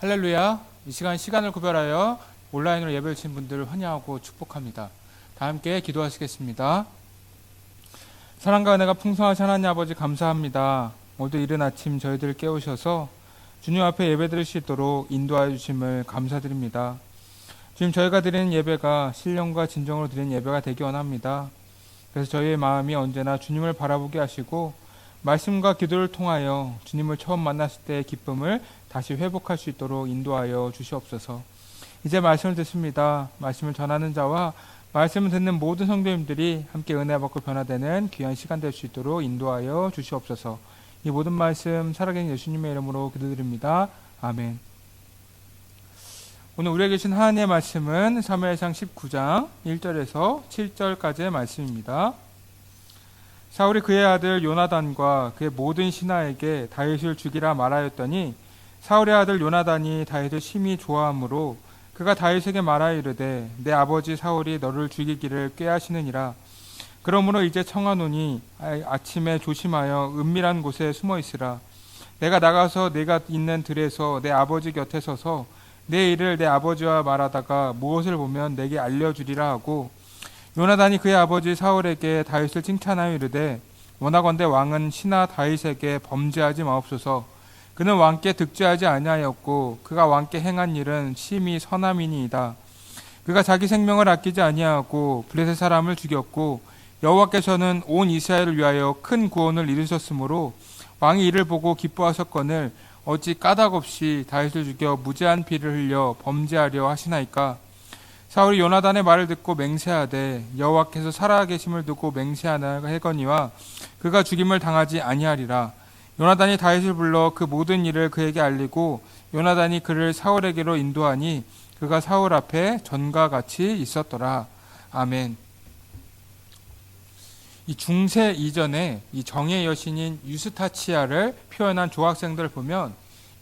할렐루야. 이 시간을 구별하여 온라인으로 예배를 드린 분들을 환영하고 축복합니다. 다 함께 기도하시겠습니다. 사랑과 은혜가 풍성하신 하나님 아버지 감사합니다. 오늘도 이른 아침 저희들을 깨우셔서 주님 앞에 예배 드릴 수 있도록 인도하여 주심을 감사드립니다. 주님, 저희가 드리는 예배가 신령과 진정으로 드리는 예배가 되기 원합니다. 그래서 저희의 마음이 언제나 주님을 바라보게 하시고 말씀과 기도를 통하여 주님을 처음 만났을 때의 기쁨을 다시 회복할 수 있도록 인도하여 주시옵소서. 이제 말씀을 듣습니다. 말씀을 전하는 자와 말씀을 듣는 모든 성도님들이 함께 은혜 받고 변화되는 귀한 시간 될 수 있도록 인도하여 주시옵소서. 이 모든 말씀 살아계신 예수님의 이름으로 기도드립니다. 아멘. 오늘 우리에게 주신 하나님의 말씀은 사무엘상 19장 1절에서 7절까지의 말씀입니다. 사울이 그의 아들 요나단과 그의 모든 신하에게 다윗을 죽이라 말하였더니 사울의 아들 요나단이 다윗을 심히 좋아하므로 그가 다윗에게 말하여 이르되 내 아버지 사울이 너를 죽이기를 꾀하시느니라. 그러므로 이제 청하노니 아침에 조심하여 은밀한 곳에 숨어 있으라. 내가 나가서 내가 있는 들에서 내 아버지 곁에 서서 내 일을 내 아버지와 말하다가 무엇을 보면 내게 알려주리라 하고, 요나단이 그의 아버지 사울에게 다윗을 칭찬하여 이르되 원하건대 왕은 신하 다윗에게 범죄하지 마옵소서. 그는 왕께 득죄하지 아니하였고 그가 왕께 행한 일은 심히 선함이니이다. 그가 자기 생명을 아끼지 아니하고 블레셋 사람을 죽였고 여호와께서는 온 이스라엘을 위하여 큰 구원을 이루셨으므로 왕이 이를 보고 기뻐하셨거늘 어찌 까닭없이 다윗을 죽여 무죄한 피를 흘려 범죄하려 하시나이까. 사울이 요나단의 말을 듣고 맹세하되 여호와께서 살아계심을 두고 맹세하나 하거니와 그가 죽임을 당하지 아니하리라. 요나단이 다윗을 불러 그 모든 일을 그에게 알리고 요나단이 그를 사울에게로 인도하니 그가 사울 앞에 전과 같이 있었더라. 아멘. 이 중세 이전에 이 정의 여신인 유스타치아를 표현한 조각생들을 보면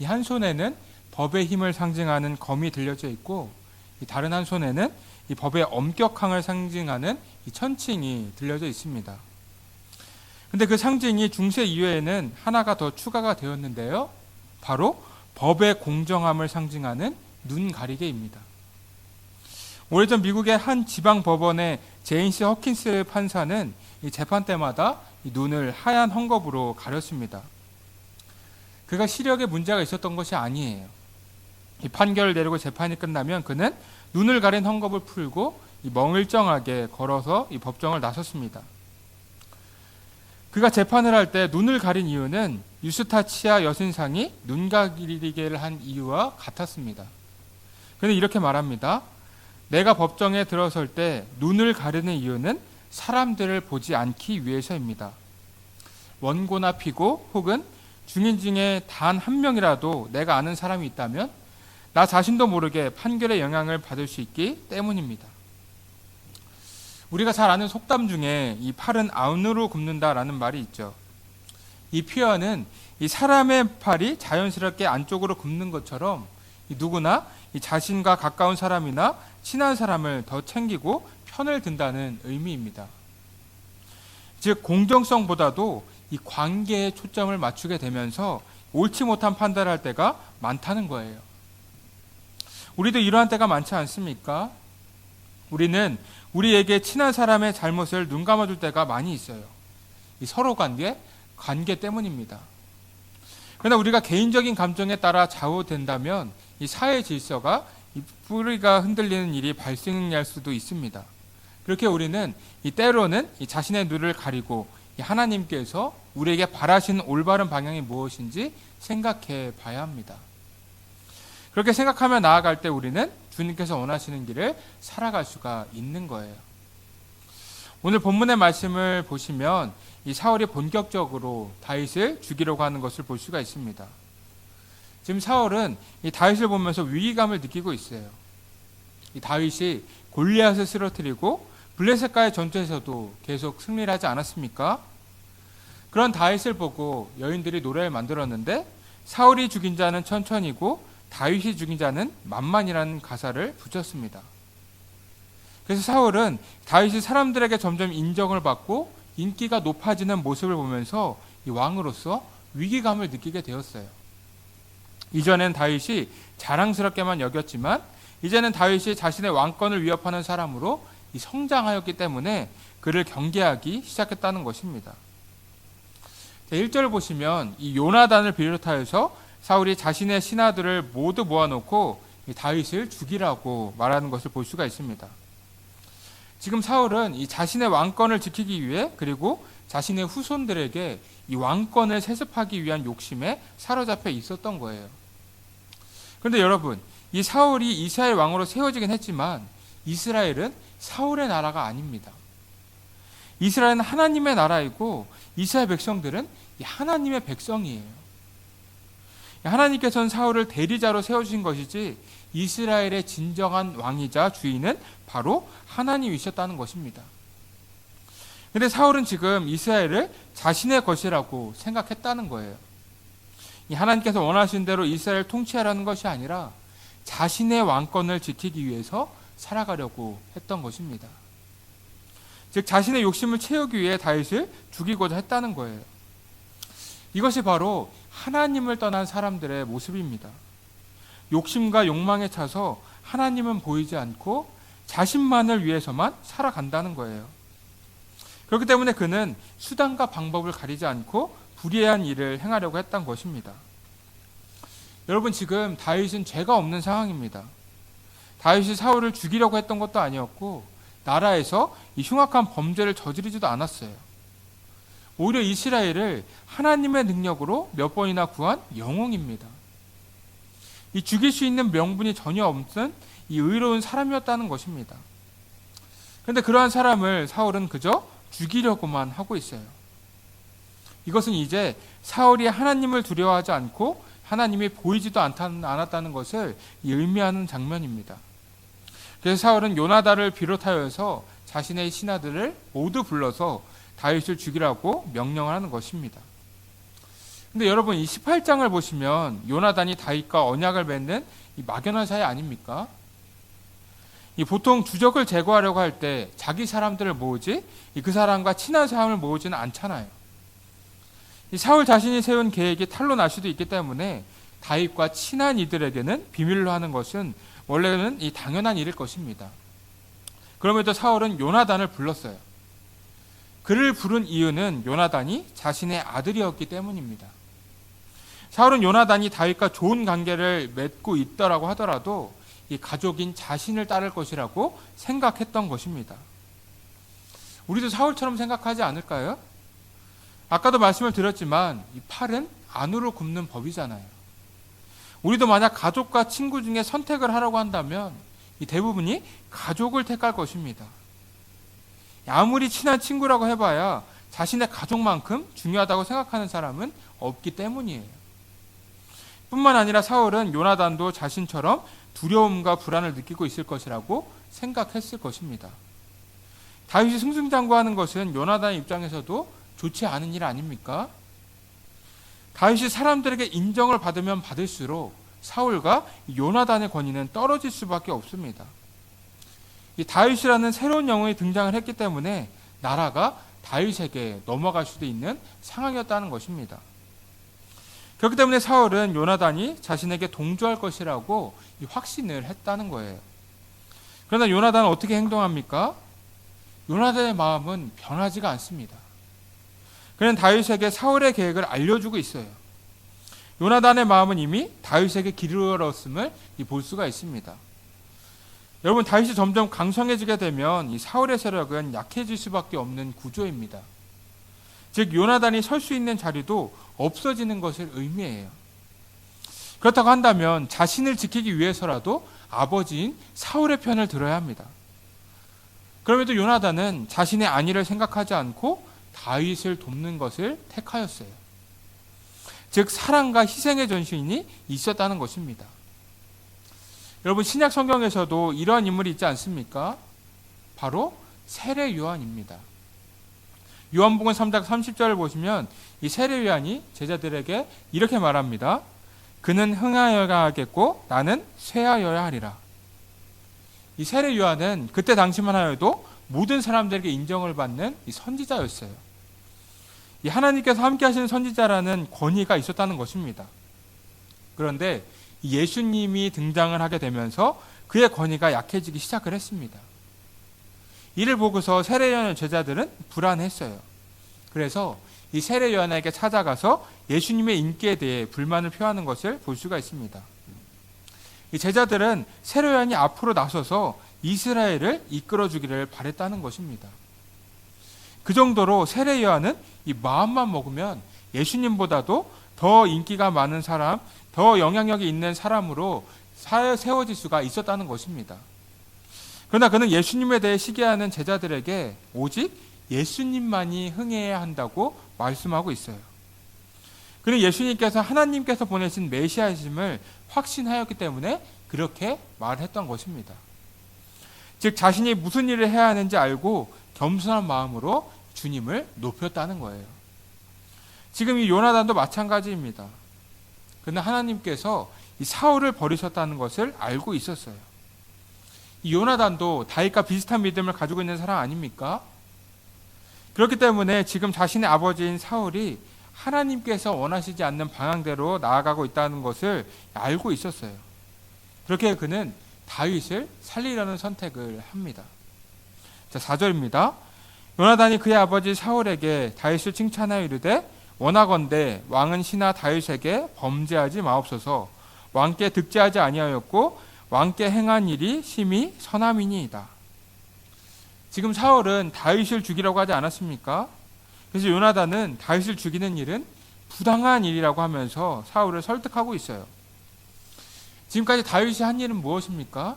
이 한 손에는 법의 힘을 상징하는 검이 들려져 있고 이 다른 한 손에는 이 법의 엄격함을 상징하는 이 천칭이 들려져 있습니다. 근데 그 상징이 중세 이후에는 하나가 더 추가가 되었는데요. 바로 법의 공정함을 상징하는 눈 가리개입니다. 오래전 미국의 한 지방 법원의 제임스 허킨스 판사는 이 재판 때마다 이 눈을 하얀 헝겊으로 가렸습니다. 그가 시력에 문제가 있었던 것이 아니에요. 이 판결을 내리고 재판이 끝나면 그는 눈을 가린 헝겊을 풀고 이 멍일정하게 걸어서 이 법정을 나섰습니다. 그가 재판을 할 때 눈을 가린 이유는 유스타치아 여신상이 눈 가리개를 한 이유와 같았습니다. 그는 이렇게 말합니다. 내가 법정에 들어설 때 눈을 가리는 이유는 사람들을 보지 않기 위해서입니다. 원고나 피고 혹은 증인 중에 단 한 명이라도 내가 아는 사람이 있다면 나 자신도 모르게 판결에 영향을 받을 수 있기 때문입니다. 우리가 잘 아는 속담 중에 이 팔은 안으로 굽는다라는 말이 있죠. 이 표현은 이 사람의 팔이 자연스럽게 안쪽으로 굽는 것처럼 누구나 이 자신과 가까운 사람이나 친한 사람을 더 챙기고 편을 든다는 의미입니다. 즉 공정성보다도 이 관계에 초점을 맞추게 되면서 옳지 못한 판단을 할 때가 많다는 거예요. 우리도 이러한 때가 많지 않습니까? 우리는 우리에게 친한 사람의 잘못을 눈 감아줄 때가 많이 있어요. 이 서로 관계 때문입니다. 그러나 우리가 개인적인 감정에 따라 좌우된다면 이 사회 질서가 이 뿌리가 흔들리는 일이 발생할 수도 있습니다. 그렇게 우리는 이 때로는 이 자신의 눈을 가리고 이 하나님께서 우리에게 바라시는 올바른 방향이 무엇인지 생각해 봐야 합니다. 그렇게 생각하며 나아갈 때 우리는 주님께서 원하시는 길을 살아갈 수가 있는 거예요. 오늘 본문의 말씀을 보시면 이 사울이 본격적으로 다윗을 죽이려고 하는 것을 볼 수가 있습니다. 지금 사울은 이 다윗을 보면서 위기감을 느끼고 있어요. 이 다윗이 골리앗을 쓰러뜨리고 블레셋과의 전투에서도 계속 승리를 하지 않았습니까? 그런 다윗을 보고 여인들이 노래를 만들었는데 사울이 죽인 자는 천천히고 다윗이 죽인 자는 만만이라는 가사를 붙였습니다. 그래서 사울은 다윗이 사람들에게 점점 인정을 받고 인기가 높아지는 모습을 보면서 이 왕으로서 위기감을 느끼게 되었어요. 이전엔 다윗이 자랑스럽게만 여겼지만 이제는 다윗이 자신의 왕권을 위협하는 사람으로 성장하였기 때문에 그를 경계하기 시작했다는 것입니다. 1절을 보시면 이 요나단을 비롯하여서 사울이 자신의 신하들을 모두 모아놓고 다윗을 죽이라고 말하는 것을 볼 수가 있습니다. 지금 사울은 이 자신의 왕권을 지키기 위해 그리고 자신의 후손들에게 이 왕권을 세습하기 위한 욕심에 사로잡혀 있었던 거예요. 그런데 여러분, 이 사울이 이스라엘 왕으로 세워지긴 했지만 이스라엘은 사울의 나라가 아닙니다. 이스라엘은 하나님의 나라이고 이스라엘 백성들은 하나님의 백성이에요. 하나님께서는 사울을 대리자로 세워주신 것이지 이스라엘의 진정한 왕이자 주인은 바로 하나님이셨다는 것입니다. 그런데 사울은 지금 이스라엘을 자신의 것이라고 생각했다는 거예요. 하나님께서 원하신 대로 이스라엘을 통치하라는 것이 아니라 자신의 왕권을 지키기 위해서 살아가려고 했던 것입니다. 즉 자신의 욕심을 채우기 위해 다윗을 죽이고자 했다는 거예요. 이것이 바로 하나님을 떠난 사람들의 모습입니다. 욕심과 욕망에 차서 하나님은 보이지 않고 자신만을 위해서만 살아간다는 거예요. 그렇기 때문에 그는 수단과 방법을 가리지 않고 불의한 일을 행하려고 했던 것입니다. 여러분, 지금 다윗은 죄가 없는 상황입니다. 다윗이 사울을 죽이려고 했던 것도 아니었고 나라에서 이 흉악한 범죄를 저지르지도 않았어요. 오히려 이스라엘을 하나님의 능력으로 몇 번이나 구한 영웅입니다. 이 죽일 수 있는 명분이 전혀 없는 이 의로운 사람이었다는 것입니다. 그런데 그러한 사람을 사울은 그저 죽이려고만 하고 있어요. 이것은 이제 사울이 하나님을 두려워하지 않고 하나님이 보이지도 않았다는 것을 의미하는 장면입니다. 그래서 사울은 요나단을 비롯하여서 자신의 신하들을 모두 불러서 다윗을 죽이라고 명령을 하는 것입니다. 근데 여러분, 이 18장을 보시면 요나단이 다윗과 언약을 맺는 이 막연한 사이 아닙니까? 이 보통 주적을 제거하려고 할 때 자기 사람들을 모으지 그 사람과 친한 사람을 모으지는 않잖아요. 이 사울 자신이 세운 계획이 탄로 날 수도 있기 때문에 다윗과 친한 이들에게는 비밀로 하는 것은 원래는 이 당연한 일일 것입니다. 그럼에도 사울은 요나단을 불렀어요. 그를 부른 이유는 요나단이 자신의 아들이었기 때문입니다. 사울은 요나단이 다윗과 좋은 관계를 맺고 있더라고 하더라도 이 가족인 자신을 따를 것이라고 생각했던 것입니다. 우리도 사울처럼 생각하지 않을까요? 아까도 말씀을 드렸지만 이 팔은 안으로 굽는 법이잖아요. 우리도 만약 가족과 친구 중에 선택을 하라고 한다면 이 대부분이 가족을 택할 것입니다. 아무리 친한 친구라고 해봐야 자신의 가족만큼 중요하다고 생각하는 사람은 없기 때문이에요. 뿐만 아니라 사울은 요나단도 자신처럼 두려움과 불안을 느끼고 있을 것이라고 생각했을 것입니다. 다윗이 승승장구하는 것은 요나단의 입장에서도 좋지 않은 일 아닙니까? 다윗이 사람들에게 인정을 받으면 받을수록 사울과 요나단의 권위는 떨어질 수밖에 없습니다. 이 다윗이라는 새로운 영웅이 등장을 했기 때문에 나라가 다윗에게 넘어갈 수도 있는 상황이었다는 것입니다. 그렇기 때문에 사울은 요나단이 자신에게 동조할 것이라고 확신을 했다는 거예요. 그러나 요나단은 어떻게 행동합니까? 요나단의 마음은 변하지가 않습니다. 그는 다윗에게 사울의 계획을 알려주고 있어요. 요나단의 마음은 이미 다윗에게 기울었음을 볼 수가 있습니다. 여러분, 다윗이 점점 강성해지게 되면 이 사울의 세력은 약해질 수밖에 없는 구조입니다. 즉 요나단이 설 수 있는 자리도 없어지는 것을 의미해요. 그렇다고 한다면 자신을 지키기 위해서라도 아버지인 사울의 편을 들어야 합니다. 그럼에도 요나단은 자신의 안위를 생각하지 않고 다윗을 돕는 것을 택하였어요. 즉 사랑과 희생의 전신이 있었다는 것입니다. 여러분, 신약 성경에서도 이러한 인물이 있지 않습니까? 바로 세례 요한입니다. 요한복음 3장 30절을 보시면 이 세례 요한이 제자들에게 이렇게 말합니다. 그는 흥하여야 하겠고 나는 쇠하여야 하리라. 이 세례 요한은 그때 당시만 하여도 모든 사람들에게 인정을 받는 이 선지자였어요. 이 하나님께서 함께 하시는 선지자라는 권위가 있었다는 것입니다. 그런데 예수님이 등장을 하게 되면서 그의 권위가 약해지기 시작을 했습니다. 이를 보고서 세례 요한의 제자들은 불안했어요. 그래서 이 세례 요한에게 찾아가서 예수님의 인기에 대해 불만을 표하는 것을 볼 수가 있습니다. 이 제자들은 세례 요한이 앞으로 나서서 이스라엘을 이끌어 주기를 바랬다는 것입니다. 그 정도로 세례 요한은 이 마음만 먹으면 예수님보다도 더 인기가 많은 사람, 더 영향력이 있는 사람으로 세워질 수가 있었다는 것입니다. 그러나 그는 예수님에 대해 시기하는 제자들에게 오직 예수님만이 흥해야 한다고 말씀하고 있어요. 그는 예수님께서 하나님께서 보내신 메시아이심을 확신하였기 때문에 그렇게 말했던 것입니다. 즉 자신이 무슨 일을 해야 하는지 알고 겸손한 마음으로 주님을 높였다는 거예요. 지금 이 요나단도 마찬가지입니다. 그는 하나님께서 이 사울을 버리셨다는 것을 알고 있었어요. 이 요나단도 다윗과 비슷한 믿음을 가지고 있는 사람 아닙니까? 그렇기 때문에 지금 자신의 아버지인 사울이 하나님께서 원하시지 않는 방향대로 나아가고 있다는 것을 알고 있었어요. 그렇게 그는 다윗을 살리려는 선택을 합니다. 자, 4절입니다. 요나단이 그의 아버지 사울에게 다윗을 칭찬하여 이르되 원하건대 왕은 신하 다윗에게 범죄하지 마옵소서. 왕께 득죄하지 아니하였고 왕께 행한 일이 심히 선함이니이다. 지금 사울은 다윗을 죽이려고 하지 않았습니까? 그래서 요나단은 다윗을 죽이는 일은 부당한 일이라고 하면서 사울을 설득하고 있어요. 지금까지 다윗이 한 일은 무엇입니까?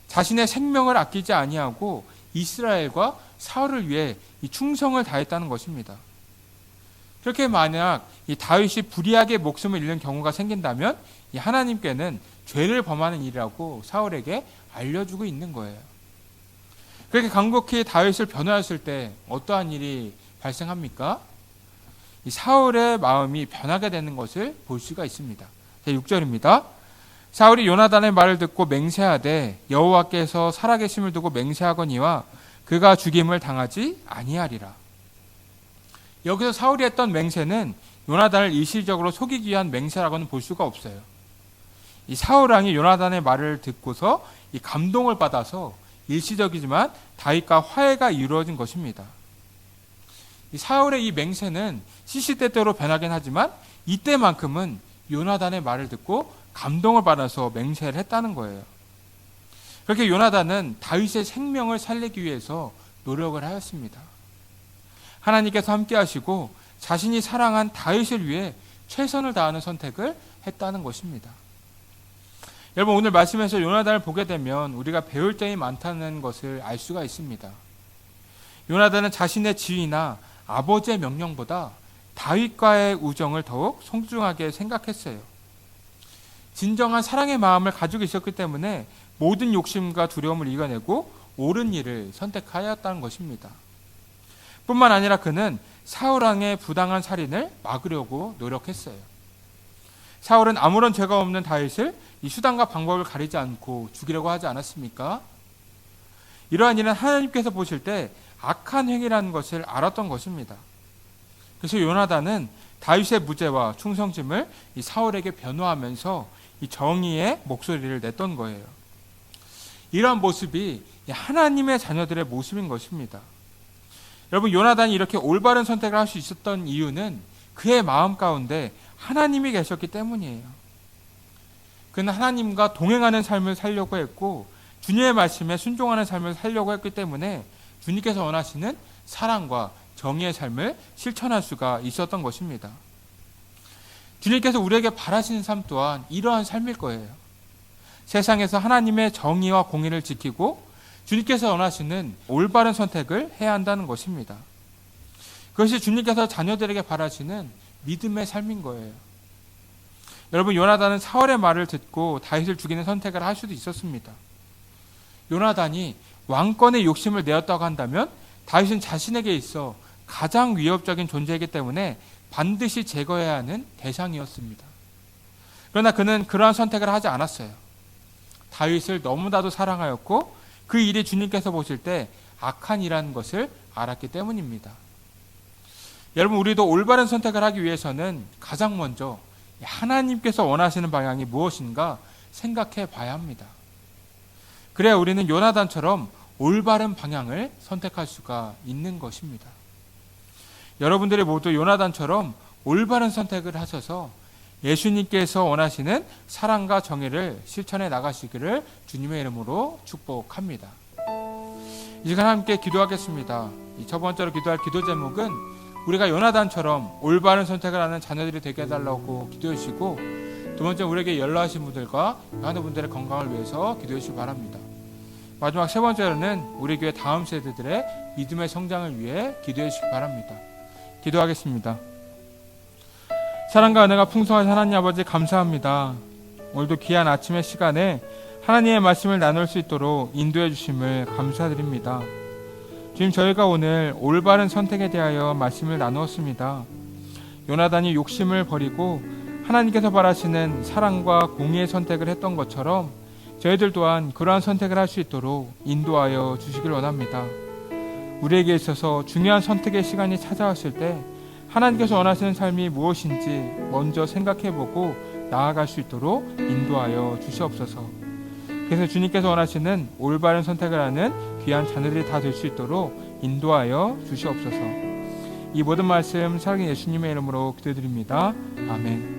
자신의 생명을 아끼지 아니하고 이스라엘과 사울을 위해 이 충성을 다했다는 것입니다. 그렇게 만약 이 다윗이 불의하게 목숨을 잃는 경우가 생긴다면 이 하나님께는 죄를 범하는 일이라고 사울에게 알려주고 있는 거예요. 그렇게 강력히 다윗을 변호했을 때 어떠한 일이 발생합니까? 이 사울의 마음이 변하게 되는 것을 볼 수가 있습니다. 6절입니다. 사울이 요나단의 말을 듣고 맹세하되 여호와께서 살아계심을 두고 맹세하거니와 그가 죽임을 당하지 아니하리라. 여기서 사울이 했던 맹세는 요나단을 일시적으로 속이기 위한 맹세라고는 볼 수가 없어요. 이 사울 왕이 요나단의 말을 듣고서 이 감동을 받아서 일시적이지만 다윗과 화해가 이루어진 것입니다. 이 사울의 이 맹세는 시시때때로 변하긴 하지만 이때만큼은 요나단의 말을 듣고 감동을 받아서 맹세를 했다는 거예요. 그렇게 요나단은 다윗의 생명을 살리기 위해서 노력을 하였습니다. 하나님께서 함께 하시고 자신이 사랑한 다윗을 위해 최선을 다하는 선택을 했다는 것입니다. 여러분, 오늘 말씀에서 요나단을 보게 되면 우리가 배울 점이 많다는 것을 알 수가 있습니다. 요나단은 자신의 지위나 아버지의 명령보다 다윗과의 우정을 더욱 소중하게 생각했어요. 진정한 사랑의 마음을 가지고 있었기 때문에 모든 욕심과 두려움을 이겨내고 옳은 일을 선택하였다는 것입니다. 뿐만 아니라 그는 사울 왕의 부당한 살인을 막으려고 노력했어요. 사울은 아무런 죄가 없는 다윗을 이 수단과 방법을 가리지 않고 죽이려고 하지 않았습니까? 이러한 일은 하나님께서 보실 때 악한 행위라는 것을 알았던 것입니다. 그래서 요나단은 다윗의 무죄와 충성심을 이 사울에게 변호하면서 이 정의의 목소리를 냈던 거예요. 이러한 모습이 하나님의 자녀들의 모습인 것입니다. 여러분, 요나단이 이렇게 올바른 선택을 할 수 있었던 이유는 그의 마음 가운데 하나님이 계셨기 때문이에요. 그는 하나님과 동행하는 삶을 살려고 했고 주님의 말씀에 순종하는 삶을 살려고 했기 때문에 주님께서 원하시는 사랑과 정의의 삶을 실천할 수가 있었던 것입니다. 주님께서 우리에게 바라시는 삶 또한 이러한 삶일 거예요. 세상에서 하나님의 정의와 공의를 지키고 주님께서 원하시는 올바른 선택을 해야 한다는 것입니다. 그것이 주님께서 자녀들에게 바라시는 믿음의 삶인 거예요. 여러분, 요나단은 사울의 말을 듣고 다윗을 죽이는 선택을 할 수도 있었습니다. 요나단이 왕권의 욕심을 내었다고 한다면 다윗은 자신에게 있어 가장 위협적인 존재이기 때문에 반드시 제거해야 하는 대상이었습니다. 그러나 그는 그러한 선택을 하지 않았어요. 다윗을 너무나도 사랑하였고 그 일이 주님께서 보실 때 악한 일이라는 것을 알았기 때문입니다. 여러분, 우리도 올바른 선택을 하기 위해서는 가장 먼저 하나님께서 원하시는 방향이 무엇인가 생각해 봐야 합니다. 그래야 우리는 요나단처럼 올바른 방향을 선택할 수가 있는 것입니다. 여러분들이 모두 요나단처럼 올바른 선택을 하셔서 예수님께서 원하시는 사랑과 정의를 실천해 나가시기를 주님의 이름으로 축복합니다. 이 시간 함께 기도하겠습니다. 첫 번째로 기도할 기도 제목은 우리가 요나단처럼 올바른 선택을 하는 자녀들이 되게 해달라고 기도해 주시고, 두 번째 우리에게 연락하신 분들과 많은 분들의 건강을 위해서 기도해 주시기 바랍니다. 마지막 세 번째로는 우리 교회 다음 세대들의 믿음의 성장을 위해 기도해 주시기 바랍니다. 기도하겠습니다. 사랑과 은혜가 풍성하신 하나님 아버지, 감사합니다. 오늘도 귀한 아침의 시간에 하나님의 말씀을 나눌 수 있도록 인도해 주심을 감사드립니다. 주님, 저희가 오늘 올바른 선택에 대하여 말씀을 나누었습니다. 요나단이 욕심을 버리고 하나님께서 바라시는 사랑과 공의의 선택을 했던 것처럼 저희들 또한 그러한 선택을 할 수 있도록 인도하여 주시길 원합니다. 우리에게 있어서 중요한 선택의 시간이 찾아왔을 때 하나님께서 원하시는 삶이 무엇인지 먼저 생각해보고 나아갈 수 있도록 인도하여 주시옵소서. 그래서 주님께서 원하시는 올바른 선택을 하는 귀한 자녀들이 다 될 수 있도록 인도하여 주시옵소서. 이 모든 말씀 살아계신 예수님의 이름으로 기도드립니다. 아멘.